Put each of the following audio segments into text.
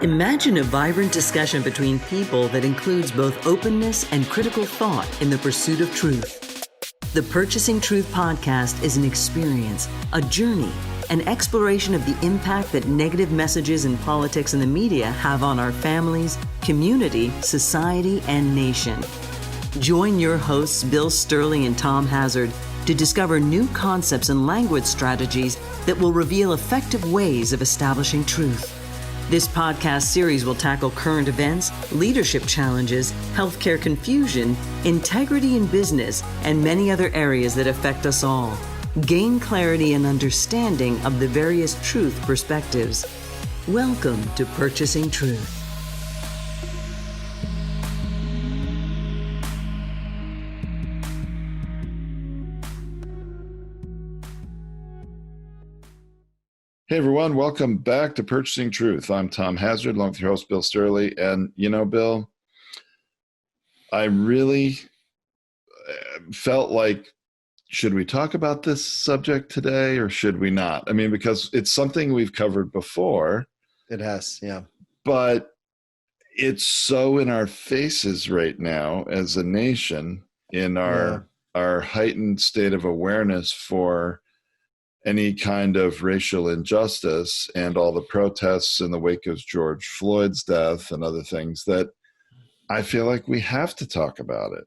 Imagine a vibrant discussion between people that includes both openness and critical thought in the pursuit of truth. The Purchasing Truth podcast is an experience, a journey, an exploration of the impact that negative messages in politics and the media have on our families, community, society, and nation. Join your hosts, Bill Stierle and Tom Hazard, to discover new concepts and language strategies that will reveal effective ways of establishing truth. This podcast series will tackle current events, leadership challenges, healthcare confusion, integrity in business, and many other areas that affect us all. Gain clarity and understanding of the various truth perspectives. Welcome to Purchasing Truth. Hey everyone, welcome back to Purchasing Truth. I'm Tom Hazard, along with your host, Bill Stierle. And you know, Bill, I really felt like, should we talk about this subject today or should we not? I mean, because it's something we've covered before. It has, yeah. But it's so in our faces right now as a nation in our heightened state of awareness for any kind of racial injustice and all the protests in the wake of George Floyd's death and other things that I feel like we have to talk about it.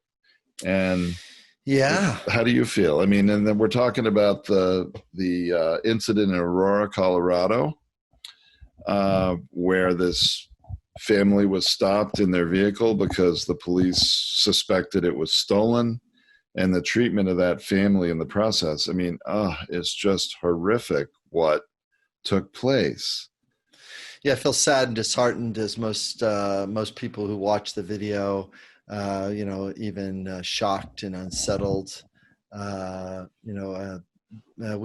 And yeah, how do you feel? I mean, and then we're talking about the incident in Aurora, Colorado, where this family was stopped in their vehicle because the police suspected it was stolen. And the treatment of that family in the process, I mean, it's just horrific what took place. Yeah, I feel sad and disheartened as most people who watch the video, even shocked and unsettled. We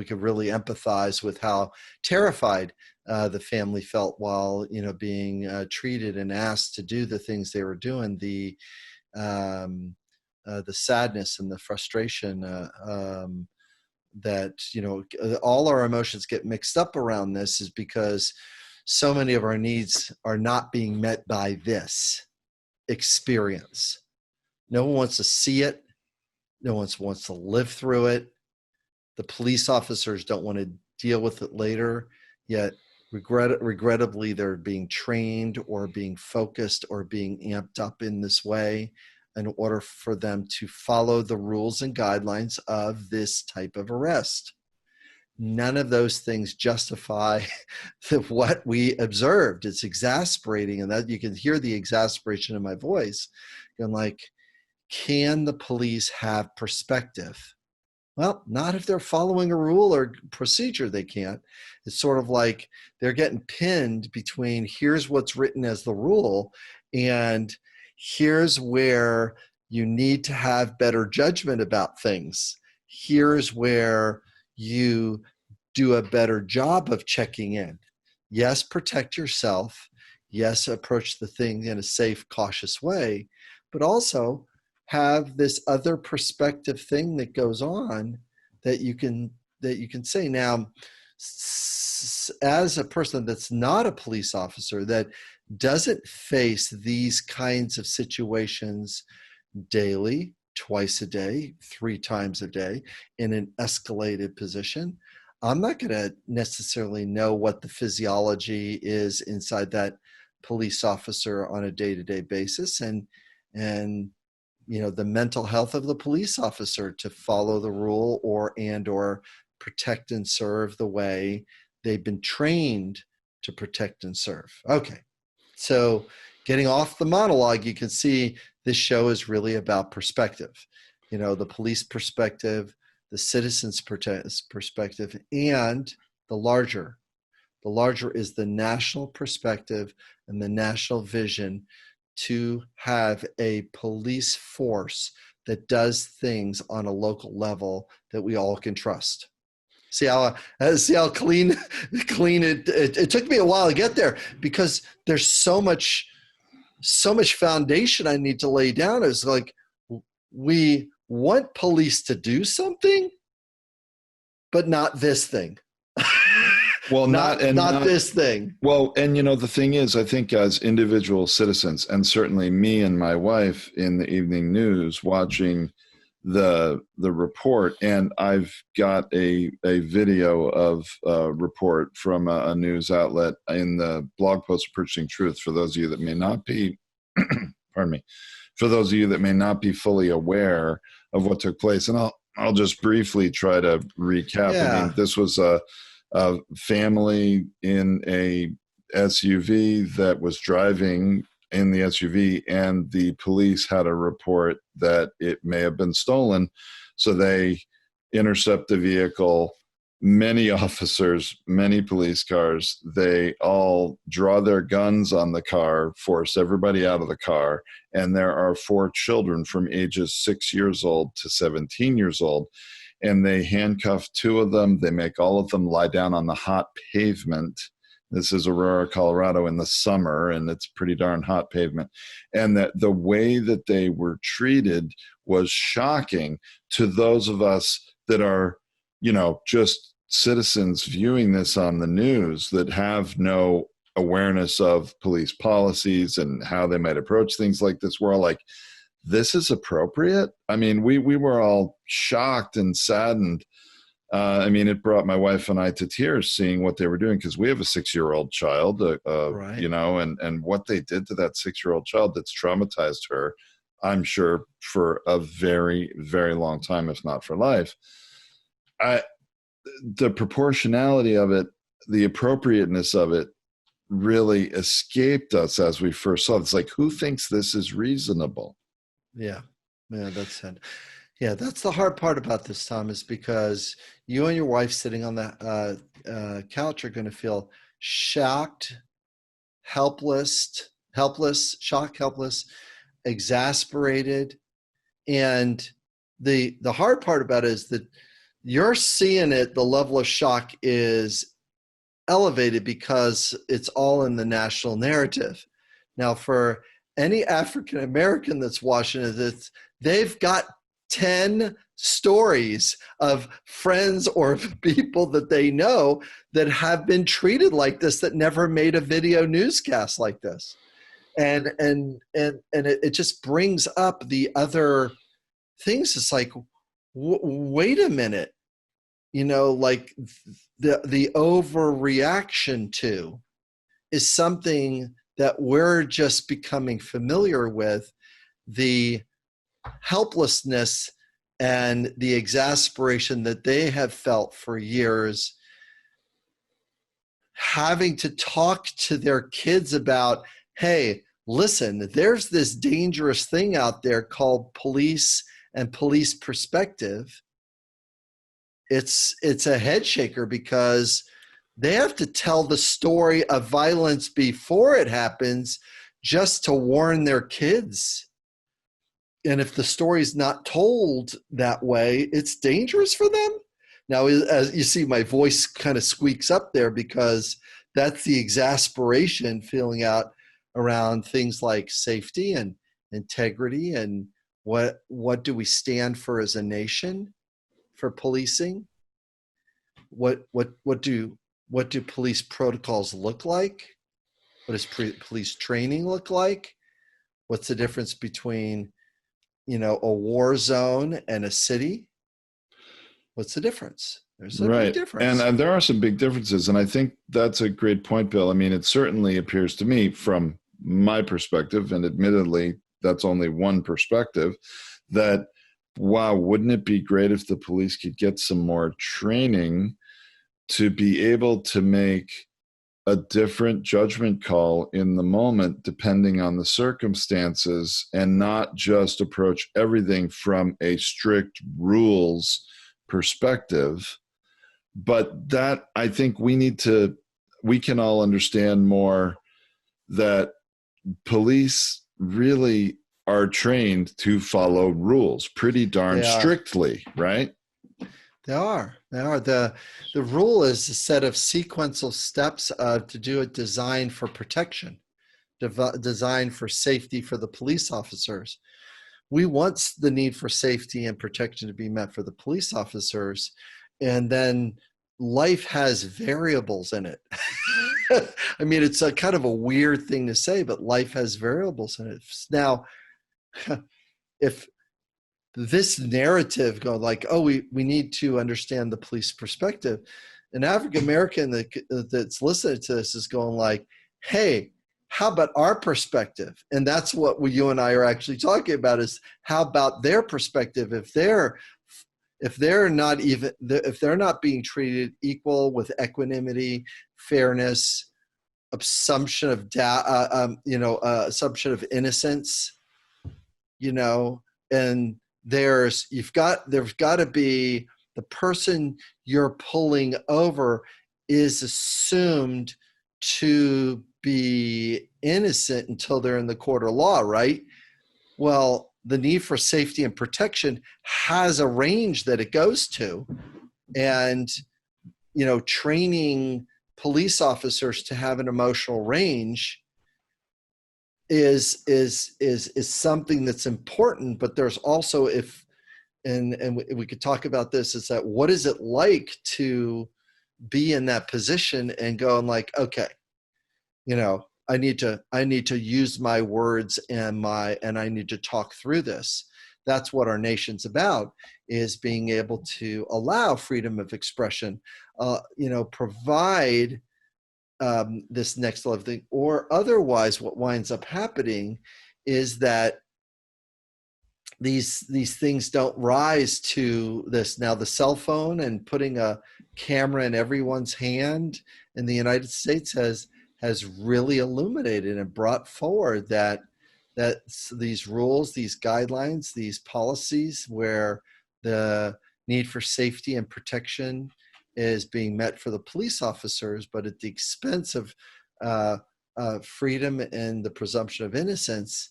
could really empathize with how terrified the family felt while, being treated and asked to do the things they were doing. The sadness and the frustration that, all our emotions get mixed up around this is because so many of our needs are not being met by this experience. No one wants to see it. No one wants to live through it. The police officers don't want to deal with it later, yet regrettably they're being trained or being focused or being amped up in this way in order for them to follow the rules and guidelines of this type of arrest. None of those things justify what we observed. It's exasperating, and that you can hear the exasperation in my voice. Going like, can the police have perspective? Well, not if they're following a rule or procedure, they can't. It's sort of like they're getting pinned between here's what's written as the rule and here's where you need to have better judgment about things. Here's where you do a better job of checking in. Yes, protect yourself. Yes, approach the thing in a safe, cautious way, but also have this other perspective thing that goes on that you can say. Now, as a person that's not a police officer, that doesn't face these kinds of situations daily, twice a day, 3 times a day in an escalated position, I'm not going to necessarily know what the physiology is inside that police officer on a day-to-day basis and the mental health of the police officer to follow the rule or protect and serve the way they've been trained to protect and serve. Okay. So getting off the monologue, you can see this show is really about perspective. The police perspective, the citizens' perspective, and the larger. The larger is the national perspective and the national vision to have a police force that does things on a local level that we all can trust. See how clean it took me a while to get there because there's so much foundation I need to lay down. It's like we want police to do something, but not this thing. Well, not this thing. Well, and the thing is, I think as individual citizens, and certainly me and my wife in the evening news watching the report, and I've got a video of a report from a news outlet in the blog post Purchasing Truth for those of you that may not be pardon me, for those of you that may not be fully aware of what took place. And I'll just briefly try to recap. Yeah. I mean, this was a family in a SUV that was driving in the SUV, and the police had a report that it may have been stolen. So they intercept the vehicle. Many officers, many police cars, they all draw their guns on the car, force everybody out of the car. And there are 4 children from ages 6 years old to 17 years old. And they handcuff 2 of them. They make all of them lie down on the hot pavement. This is Aurora, Colorado in the summer, and it's pretty darn hot pavement. And that the way that they were treated was shocking to those of us that are, just citizens viewing this on the news that have no awareness of police policies and how they might approach things like this. We're all like, this is appropriate? I mean, we were all shocked and saddened. I mean, it brought my wife and I to tears seeing what they were doing, because we have a 6-year-old child, Right. And what they did to that 6-year-old child that's traumatized her, I'm sure, for a very, very long time, if not for life. The proportionality of it, the appropriateness of it really escaped us as we first saw it. It's like, who thinks this is reasonable? Yeah. That's it. Yeah, that's the hard part about this, Tom, is because you and your wife sitting on the couch are going to feel shocked, helpless, exasperated. And the hard part about it is that you're seeing it, the level of shock is elevated because it's all in the national narrative. Now, for any African American that's watching it, they've got 10 stories of friends or people that they know that have been treated like this, that never made a video newscast like this. And it just brings up the other things. It's like, wait a minute, like the overreaction to is something that we're just becoming familiar with. The helplessness and the exasperation that they have felt for years, having to talk to their kids about, hey, listen, there's this dangerous thing out there called police and police perspective. It's a head shaker, because they have to tell the story of violence before it happens just to warn their kids. And if the story's not told that way, it's dangerous for them. Now, as you see, my voice kind of squeaks up there, because that's the exasperation feeling out around things like safety and integrity, and what do we stand for as a nation for policing? What do police protocols look like? What does police training look like? What's the difference between, a war zone and a city? What's the difference? There's a big difference. And there are some big differences. And I think that's a great point, Bill. I mean, it certainly appears to me, from my perspective, and admittedly, that's only one perspective, that, wow, wouldn't it be great if the police could get some more training to be able to make a different judgment call in the moment, depending on the circumstances, and not just approach everything from a strict rules perspective. But that, I think we can all understand more that police really are trained to follow rules pretty darn strictly, right? They are. The rule is a set of sequential steps to do it designed for protection, designed for safety for the police officers. We want the need for safety and protection to be met for the police officers. And then life has variables in it. I mean, it's a kind of a weird thing to say, but life has variables in it. Now, if this narrative go like, oh, we need to understand the police perspective, an African American that's listening to this is going like, hey, how about our perspective? And that's what you and I are actually talking about, is how about their perspective? If they're not being treated equal with equanimity, fairness, assumption of assumption of innocence, and there's got to be the person you're pulling over is assumed to be innocent until they're in the court of law, right? Well, the need for safety and protection has a range that it goes to, and training police officers to have an emotional range is something that's important. But there's also, and we could talk about this, is that what is it like to be in that position and going like, okay, I need to use my words and I need to talk through this. That's what our nation's about, is being able to allow freedom of expression, provide this next level thing. Or otherwise, what winds up happening is that these things don't rise to this. Now, the cell phone and putting a camera in everyone's hand in the United States has really illuminated and brought forward that these rules, these guidelines, these policies where the need for safety and protection is being met for the police officers, but at the expense of freedom and the presumption of innocence.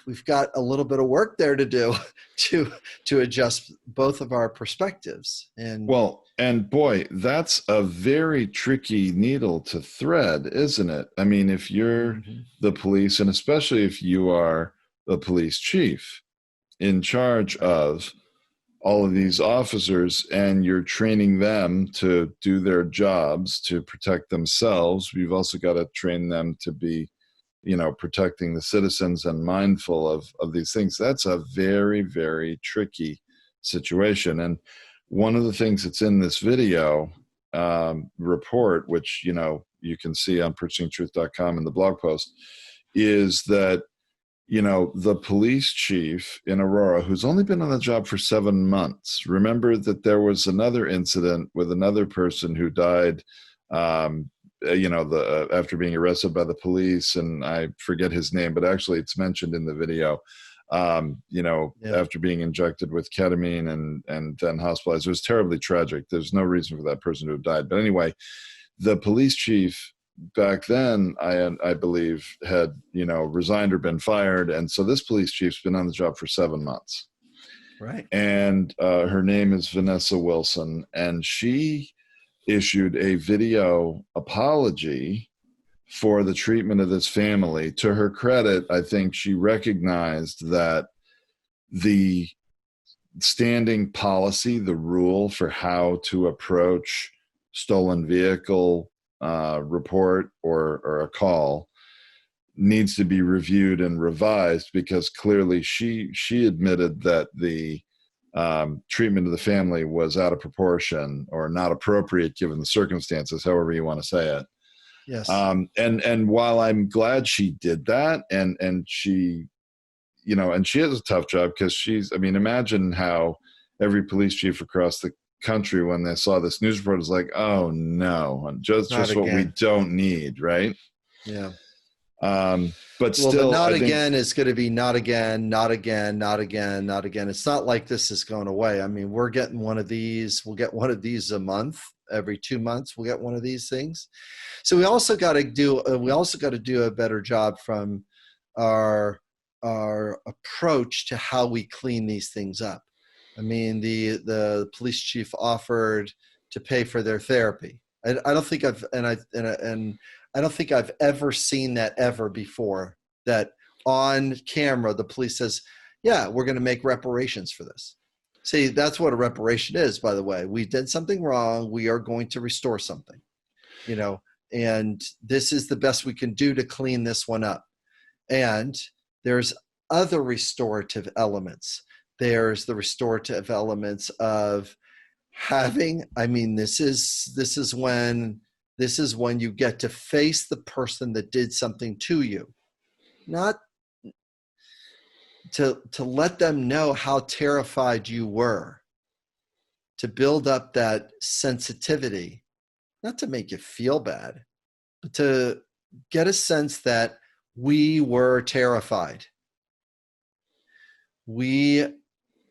We've got a little bit of work there to do to adjust both of our perspectives. And boy, that's a very tricky needle to thread, isn't it? I mean, if you're the police, and especially if you are the police chief in charge of all of these officers, and you're training them to do their jobs to protect themselves, you've also got to train them to be protecting the citizens and mindful of these things. That's a very, very tricky situation. And one of the things that's in this video report, which, you can see on purchasingtruth.com in the blog post, is that, the police chief in Aurora, who's only been on the job for 7 months, remember that there was another incident with another person who died, after being arrested by the police, and I forget his name, but actually it's mentioned in the video, after being injected with ketamine and then hospitalized. It was terribly tragic. There's no reason for that person to have died. But anyway, the police chief back then, I believe, had, resigned or been fired. And so this police chief's been on the job for 7 months. Right. And her name is Vanessa Wilson, and she issued a video apology for the treatment of this family. To her credit, I think she recognized that the standing policy, the rule for how to approach stolen vehicle report or a call, needs to be reviewed and revised, because clearly she admitted that the treatment of the family was out of proportion or not appropriate given the circumstances, however you want to say it. Yes. And while I'm glad she did that, and she, and she has a tough job, because imagine how every police chief across the country, when they saw this news report, is like, oh no, just what we don't need, right? Yeah. But still, not again is going to be not again, not again, not again, not again. It's not like this is going away. I mean, we're getting one of these. We'll get one of these a month. Every 2 months, we'll get one of these things. So we also got to do a better job from our approach to how we clean these things up. I mean, the police chief offered to pay for their therapy. I don't think I don't think I've ever seen that ever before, that on camera the police says, yeah, we're going to make reparations for this. See, that's what a reparation is, by the way. We did something wrong. We are going to restore something, and this is the best we can do to clean this one up. And there's other restorative elements. There's the restorative elements of having, this is when you get to face the person that did something to you, not to let them know how terrified you were, to build up that sensitivity, not to make you feel bad, but to get a sense that we were terrified. We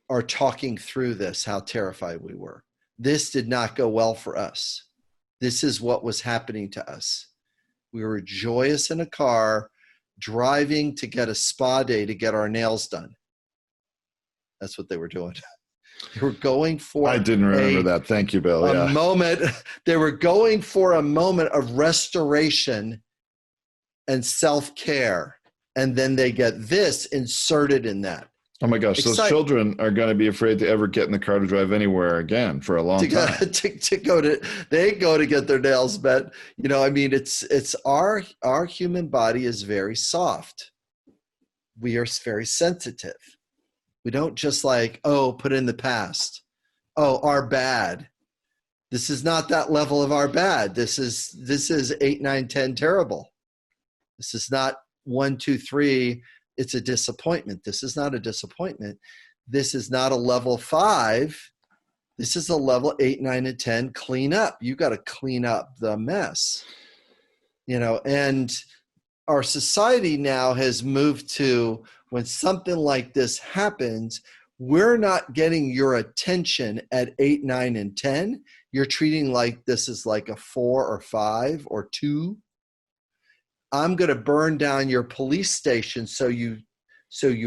are talking through this, how terrified we were. This did not go well for us. This is what was happening to us. We were joyous in a car, driving to get a spa day to get our nails done. That's what they were doing. They were going for I didn't remember that. Thank you, Bill. A moment. They were going for a moment of restoration and self-care. And then they get this inserted in that. Oh my gosh, those children are going to be afraid to ever get in the car to drive anywhere again for a long time. They go to get their nails met. It's our human body is very soft. We are very sensitive. We don't just put in the past. Oh, our bad. This is not that level of our bad. This is 8, 9, 10 terrible. This is not 1, 2, 3. It's a disappointment. This is not a disappointment. This is not a level 5. This is a level 8, 9, and 10 clean up. You got to clean up the mess. And our society now has moved to, when something like this happens, we're not getting your attention at 8, 9, and 10. You're treating like this is like a 4 or 5 or 2. I'm going to burn down your police station so you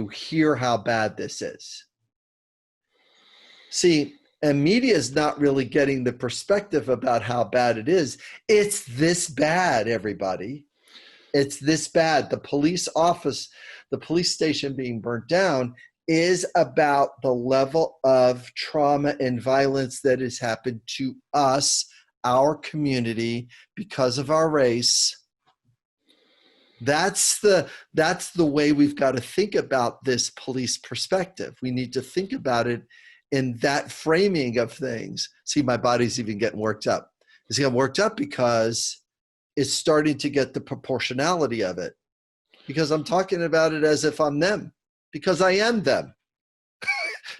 hear how bad this is. See, and media is not really getting the perspective about how bad it is. It's this bad, everybody. It's this bad. The police station being burnt down is about the level of trauma and violence that has happened to us, our community, because of our race. That's the way we've got to think about this police perspective. We need to think about it in that framing of things. See, my body's even getting worked up. It's getting worked up because it's starting to get the proportionality of it. Because I'm talking about it as if I'm them. Because I am them.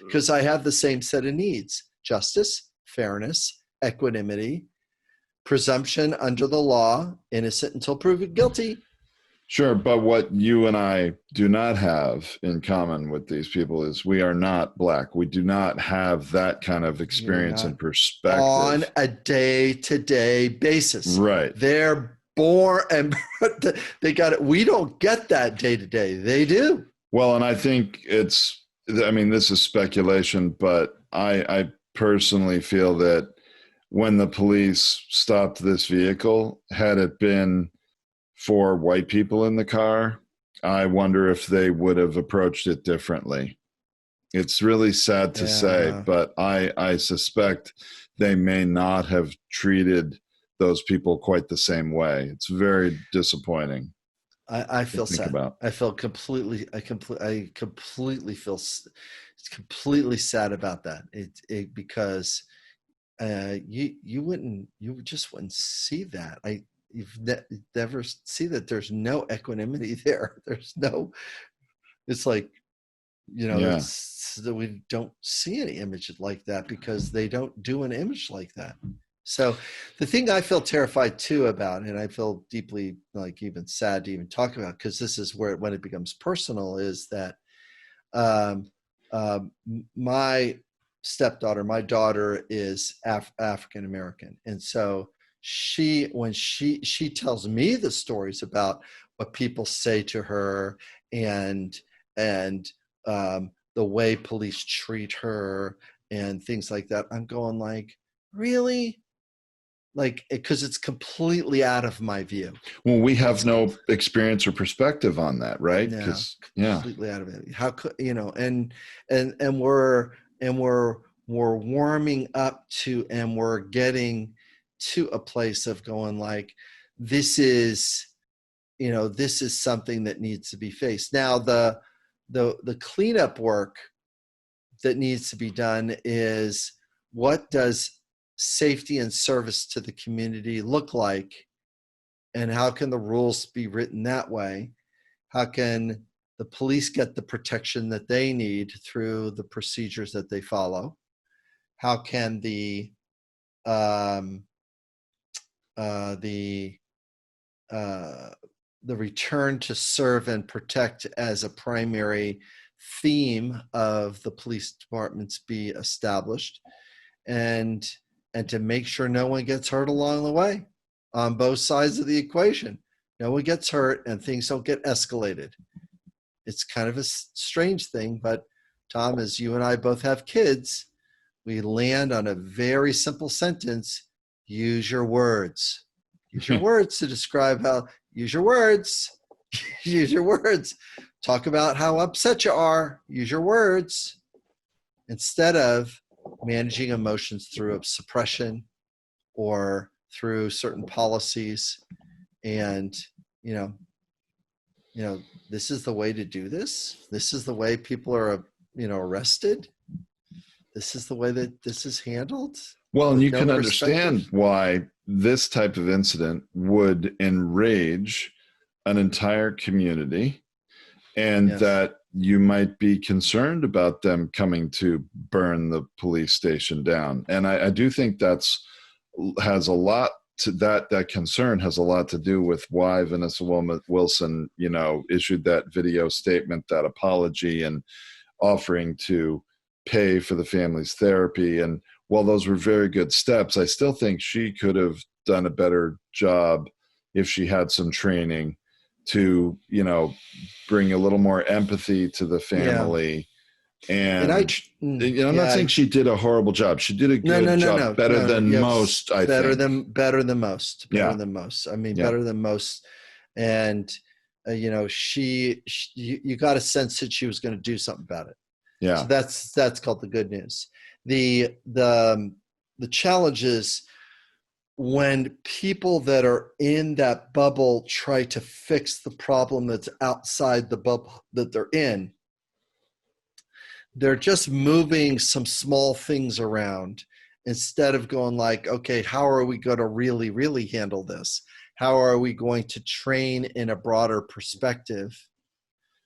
Because I have the same set of needs. Justice, fairness, equanimity, presumption under the law, innocent until proven guilty. Sure, but what you and I do not have in common with these people is we are not Black. We do not have that kind of experience and perspective. On a day-to-day basis. Right. They're born and they got it. We don't get that day-to-day. They do. Well, and I think this is speculation, but I personally feel that when the police stopped this vehicle, had it been 4 white people in the car, I wonder if they would have approached it differently. It's really sad to say, but I suspect they may not have treated those people quite the same way. It's very disappointing. I feel sad. I completely feel completely sad about that. Because you just wouldn't see that. You've never see that there's no equanimity there. There's no, it's like, we don't see any image like that because they don't do an image like that. So the thing I feel terrified too about, and I feel deeply even sad to even talk about, because this is when it becomes personal, is that my stepdaughter, my daughter is African American. And so when she tells me the stories about what people say to her and the way police treat her and things like that, I'm going like, really? Because it's completely out of my view. Well, we have no experience or perspective on that, right? No, completely out of it. How could and we're we're warming up to, and we're getting to a place of going like, this is, this is something that needs to be faced. Now, the cleanup work that needs to be done is, what does safety and service to the community look like? And how can the rules be written that way? How can the police get the protection that they need through the procedures that they follow? How can the return to serve and protect as a primary theme of the police departments be established, and to make sure no one gets hurt along the way on both sides of the equation. No one gets hurt and things don't get escalated. It's kind of a strange thing, but Tom, as you and I both have kids, we land on a very simple sentence: use your words. Use your words to describe how, use your words, use your words. Talk about how upset you are, use your words, instead of managing emotions through suppression or through certain policies. And, this is the way to do this. This is the way people are, arrested. This is the way that this is handled. Well, and you can understand why this type of incident would enrage an entire community, and that you might be concerned about them coming to burn the police station down. And I do think that concern has a lot to do with why Vanessa Wilson, issued that video statement, that apology, and offering to pay for the family's therapy. And while those were very good steps, I still think she could have done a better job if she had some training to, bring a little more empathy to the family. Yeah. And I'm not saying she did a horrible job. She did a good job, better than most, I think. Better than most. I mean, better than most. And, you got a sense that she was going to do something about it. Yeah. So that's called the good news. The challenge is when people that are in that bubble try to fix the problem that's outside the bubble that they're in. They're just moving some small things around instead of going like, okay, how are we going to really, really handle this? How are we going to train in a broader perspective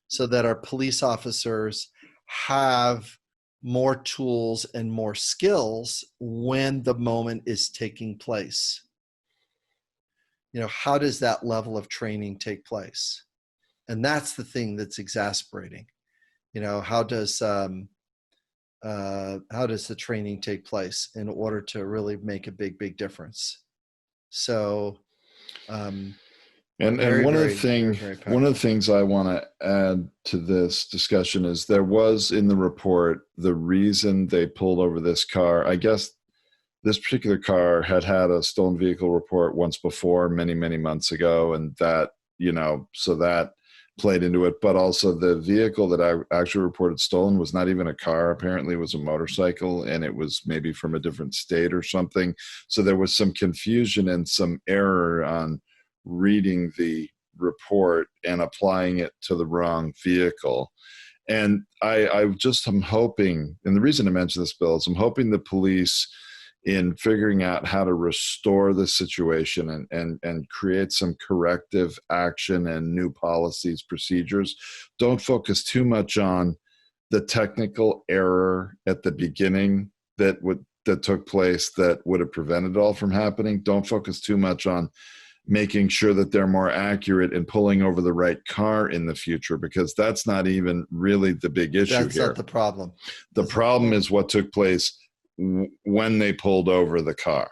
so that our police officers have more tools and more skills when the moment is taking place? How does that level of training take place? And that's the thing that's exasperating. How does the training take place in order to really make a big, big difference? So, one of the things I want to add to this discussion is there was in the report the reason they pulled over this car. I guess this particular car had a stolen vehicle report once before, many, many months ago, and that, so that played into it. But also the vehicle that I actually reported stolen was not even a car. Apparently it was a motorcycle, and it was maybe from a different state or something. So there was some confusion and some error on reading the report and applying it to the wrong vehicle. And I just am hoping, and the reason I mention this, Bill, is I'm hoping the police, in figuring out how to restore the situation and create some corrective action and new policies, procedures, don't focus too much on the technical error at the beginning that took place that would have prevented it all from happening. Don't focus too much on making sure that they're more accurate in pulling over the right car in the future, because that's not even really the big issue here. That's not the problem. The problem is what took place when they pulled over the car.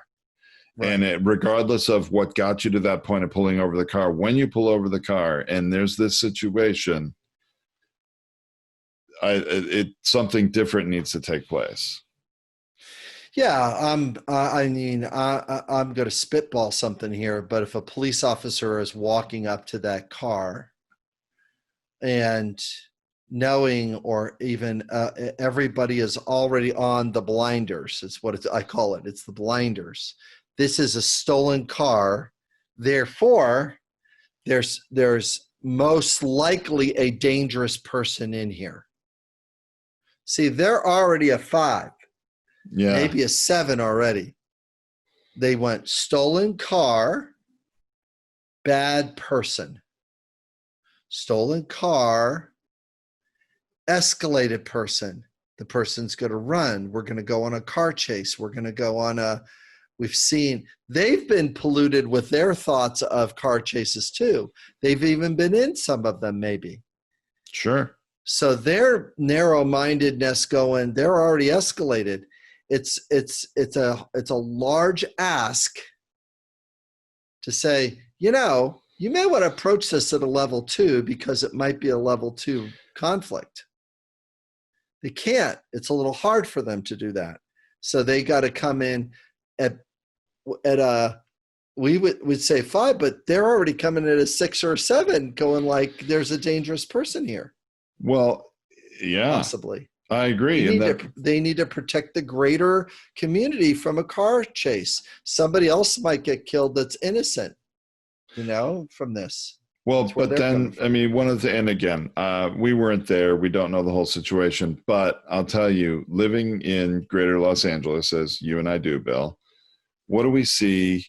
Right. And regardless of what got you to that point of pulling over the car, when you pull over the car and there's this situation, something different needs to take place. Yeah, I'm going to spitball something here, but if a police officer is walking up to that car and knowing, or even everybody is already on the blinders. It's what I call it. It's the blinders. This is a stolen car. Therefore, there's most likely a dangerous person in here. See, they're already a 5, maybe a 7 already. They went stolen car, bad person. Stolen car, escalated person. The person's going to run. We're going to go on a car chase. We're going to go on we've seen, they've been polluted with their thoughts of car chases too. They've even been in some of them, maybe. Sure. So their narrow-mindedness going, they're already escalated. It's a large ask to say, you may want to approach this at a level 2 because it might be a level 2 conflict. They can't. It's a little hard for them to do that. So they got to come in at we would say 5, but they're already coming at a 6 or a 7, going like there's a dangerous person here. Well, yeah, possibly. I agree. They need to protect the greater community from a car chase. Somebody else might get killed that's innocent, from this. Well, but then, I mean, and again, we weren't there. We don't know the whole situation, but I'll tell you, living in greater Los Angeles, as you and I do, Bill, what do we see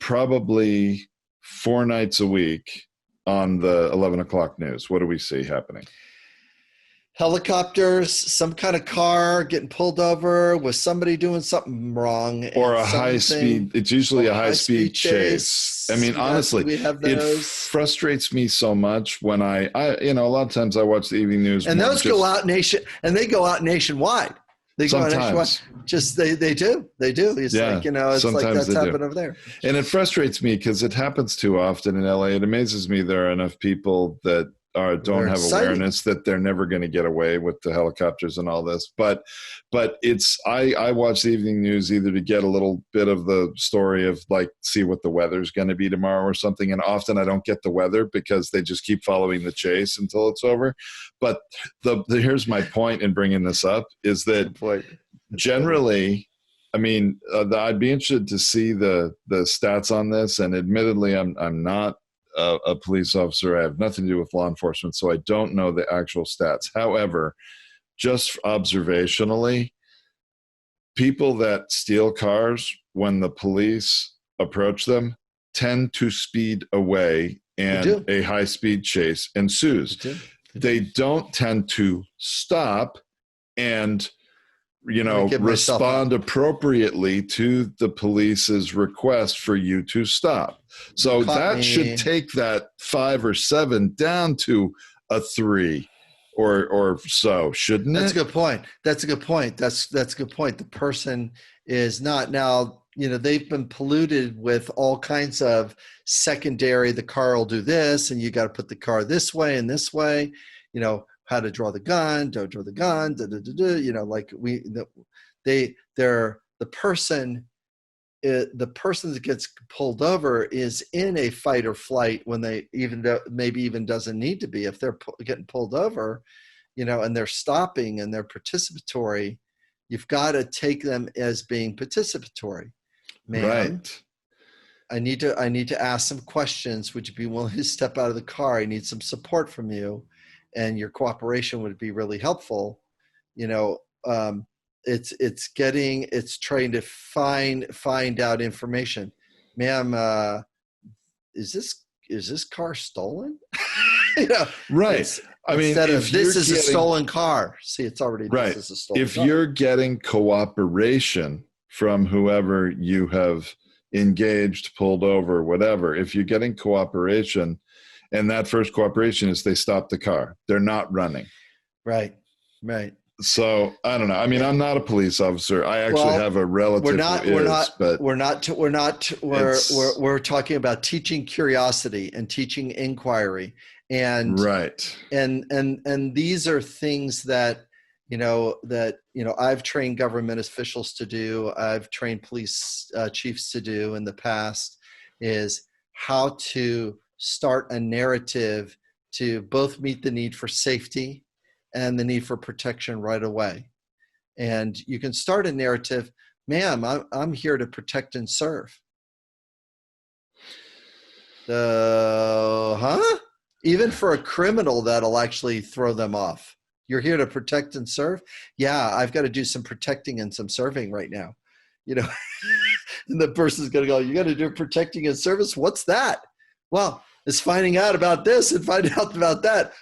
probably 4 nights a week on the 11 o'clock news? What do we see happening? Helicopters, some kind of car getting pulled over with somebody doing something wrong. Or a high speed, it's usually a high speed chase. I mean, honestly, it frustrates me so much when I a lot of times I watch the evening news. And those go out nationwide. They go out nationwide. Just they do. It's like, it's like that's happened over there. And it frustrates me because it happens too often in LA. It amazes me there are enough people that don't have awareness that they're never going to get away with the helicopters and all this. But it's, I watch the evening news either to get a little bit of the story of like, see what the weather's going to be tomorrow or something. And often I don't get the weather because they just keep following the chase until it's over. But here's my point in bringing this up is that generally, I mean, I'd be interested to see the stats on this. And admittedly, I'm not a police officer. I have nothing to do with law enforcement, so I don't know the actual stats. However, just observationally, people that steal cars, when the police approach them, tend to speed away and a high-speed chase ensues. They don't tend to stop and respond appropriately to the police's request for you to stop. So that should take that 5 or 7 down to a 3 or so, shouldn't it? That's a good point. That's a good point. That's a good point. The person is not now, they've been polluted with all kinds of secondary, the car will do this, and you got to put the car this way and this way, how to draw the gun, don't draw the gun, the person that gets pulled over is in a fight or flight when they maybe even doesn't need to be. If they're getting pulled over, and they're stopping and they're participatory, you've got to take them as being participatory. Ma'am, right. I need to ask some questions. Would you be willing to step out of the car? I need some support from you. And your cooperation would be really helpful. It's trying to find out information. Ma'am, is this car stolen? Right. I mean, instead of this is a stolen car. See, it's already right. This is a stolen if car. You're getting cooperation from whoever you have engaged, pulled over, whatever, if you're getting cooperation, and that first cooperation is they stop the car. They're not running. Right. So I don't know. I mean, I'm not a police officer. I actually have a relative we're talking about teaching curiosity and teaching inquiry. And right. And these are things that I've trained government officials to do. I've trained police chiefs to do in the past, is how to start a narrative to both meet the need for safety and the need for protection right away. And you can start a narrative, ma'am, I'm here to protect and serve. Even for a criminal, that'll actually throw them off. You're here to protect and serve? Yeah, I've got to do some protecting and some serving right now. You know, and the person's going to go, you got to do protecting and service? What's that? Well, it's finding out about this and finding out about that.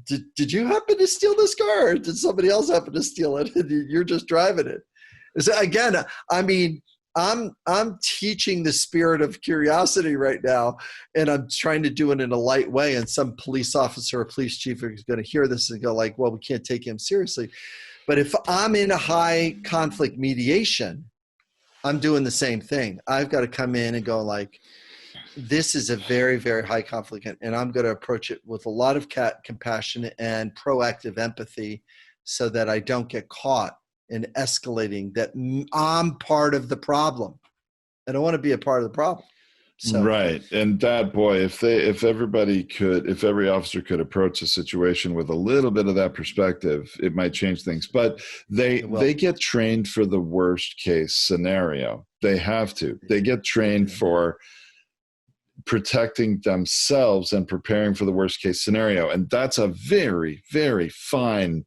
Did you happen to steal this car, or did somebody else happen to steal it and you're just driving it? So again, I mean, I'm teaching the spirit of curiosity right now, and I'm trying to do it in a light way. And some police officer or police chief is going to hear this and go like, well, we can't take him seriously. But if I'm in a high conflict mediation, I'm doing the same thing. I've got to come in and go like, this is a very, very high conflict, and I'm going to approach it with a lot of compassion and proactive empathy so that I don't get caught in escalating that I'm part of the problem. I don't want to be a part of the problem. So. Right. And that, boy, if every officer could approach a situation with a little bit of that perspective, it might change things. But they get trained for the worst case scenario. They have to. They get trained for protecting themselves and preparing for the worst case scenario. And that's a very, very fine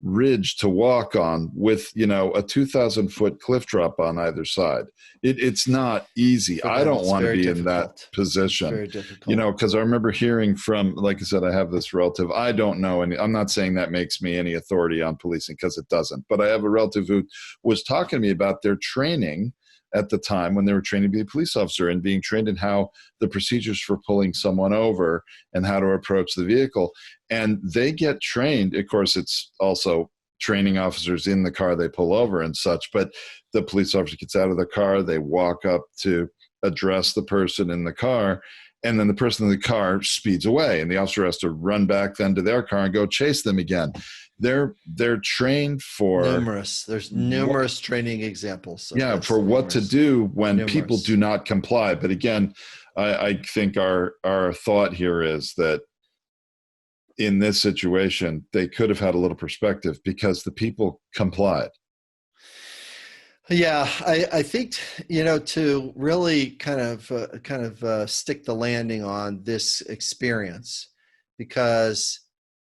ridge to walk on with, a 2,000 foot cliff drop on either side. It's not easy. I don't want to be in that position, very difficult. Because I remember hearing from, like I said, I have this relative. I don't know any, I'm not saying that makes me any authority on policing, because it doesn't, but I have a relative who was talking to me about their training at the time when they were training to be a police officer and being trained in how the procedures for pulling someone over and how to approach the vehicle. And they get trained. Of course, it's also training officers in the car they pull over and such, but the police officer gets out of the car, they walk up to address the person in the car, and then the person in the car speeds away, and the officer has to run back then to their car and go chase them again. They're trained for there's numerous training examples. Yeah, for what to do when people do not comply. But again, I think our thought here is that in this situation, they could have had a little perspective because the people complied. Yeah, I think, to really kind of stick the landing on this experience, because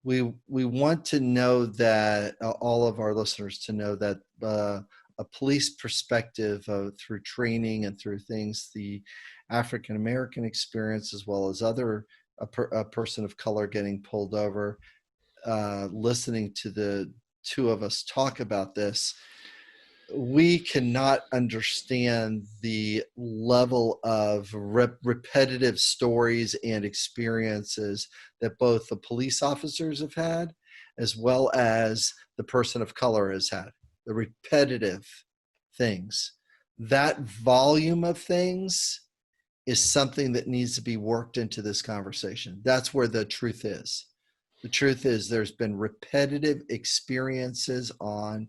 we want to know that all of our listeners to know that a police perspective through training and through things, the African American experience, as well as a person of color getting pulled over, listening to the two of us talk about this, we cannot understand the level of repetitive stories and experiences that both the police officers have had, as well as the person of color has had. The repetitive things. That volume of things is something that needs to be worked into this conversation. That's where the truth is. The truth is there's been repetitive experiences on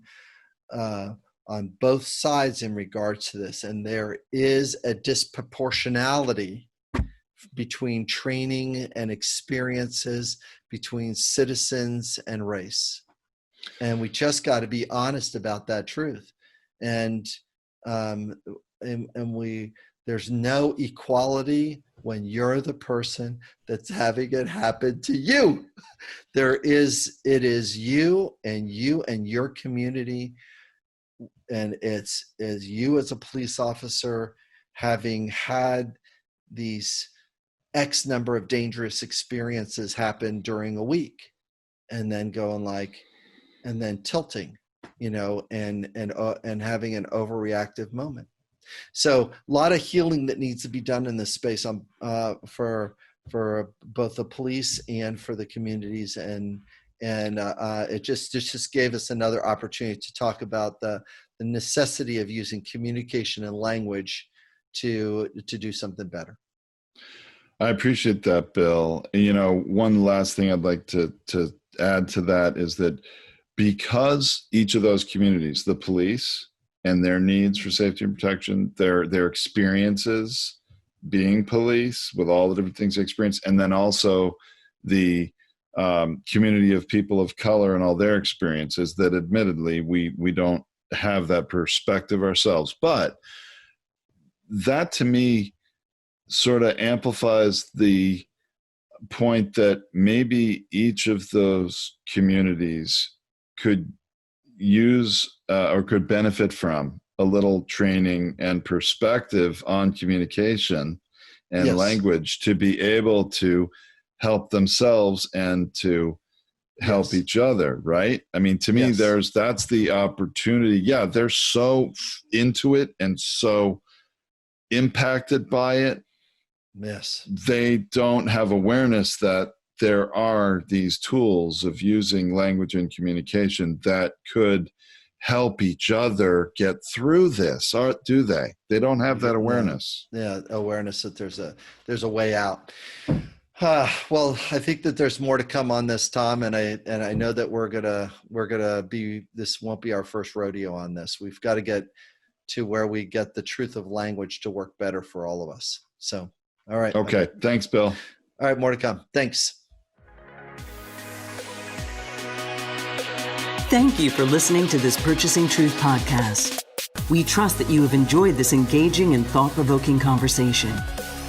both sides in regards to this, and there is a disproportionality between training and experiences between citizens and race. And we just got to be honest about that truth. And there's no equality when you're the person that's having it happen to you. It is you and your community. And it's you as a police officer having had these X number of dangerous experiences happen during a week, and then going and then tilting, and having an overreactive moment. So a lot of healing that needs to be done in this space for both the police and for the communities, and it just gave us another opportunity to talk about the necessity of using communication and language to do something better. I appreciate that, Bill. One last thing I'd like to add to that is that because each of those communities, the police and their needs for safety and protection, their experiences being police with all the different things they experience, and then also the community of people of color and all their experiences, that admittedly we don't have that perspective ourselves. But that to me sort of amplifies the point that maybe each of those communities could use or could benefit from a little training and perspective on communication and Yes. language to be able to help themselves and to help Yes. each other, right? I mean, to me, Yes. that's the opportunity. Yeah, they're so into it and so impacted by it. Yes. They don't have awareness that there are these tools of using language and communication that could help each other get through this, or do they? They don't have that awareness. Yeah, awareness that there's a way out. Well, I think that there's more to come on this, Tom, and I know that we're gonna be, this won't be our first rodeo on this. We've got to get to where we get the truth of language to work better for all of us. So, all right. Okay. Thanks, Bill. All right, more to come. Thanks. Thank you for listening to this Purchasing Truth podcast. We trust that you have enjoyed this engaging and thought-provoking conversation.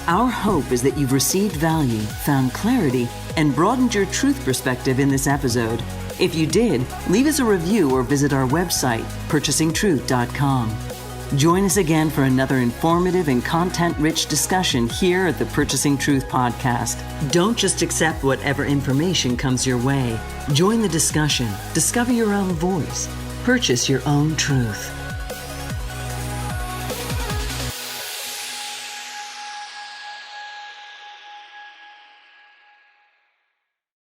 Our hope is that you've received value, found clarity, and broadened your truth perspective in this episode. If you did, leave us a review or visit our website, purchasingtruth.com. Join us again for another informative and content-rich discussion here at the Purchasing Truth podcast. Don't just accept whatever information comes your way. Join the discussion. Discover your own voice. Purchase your own truth.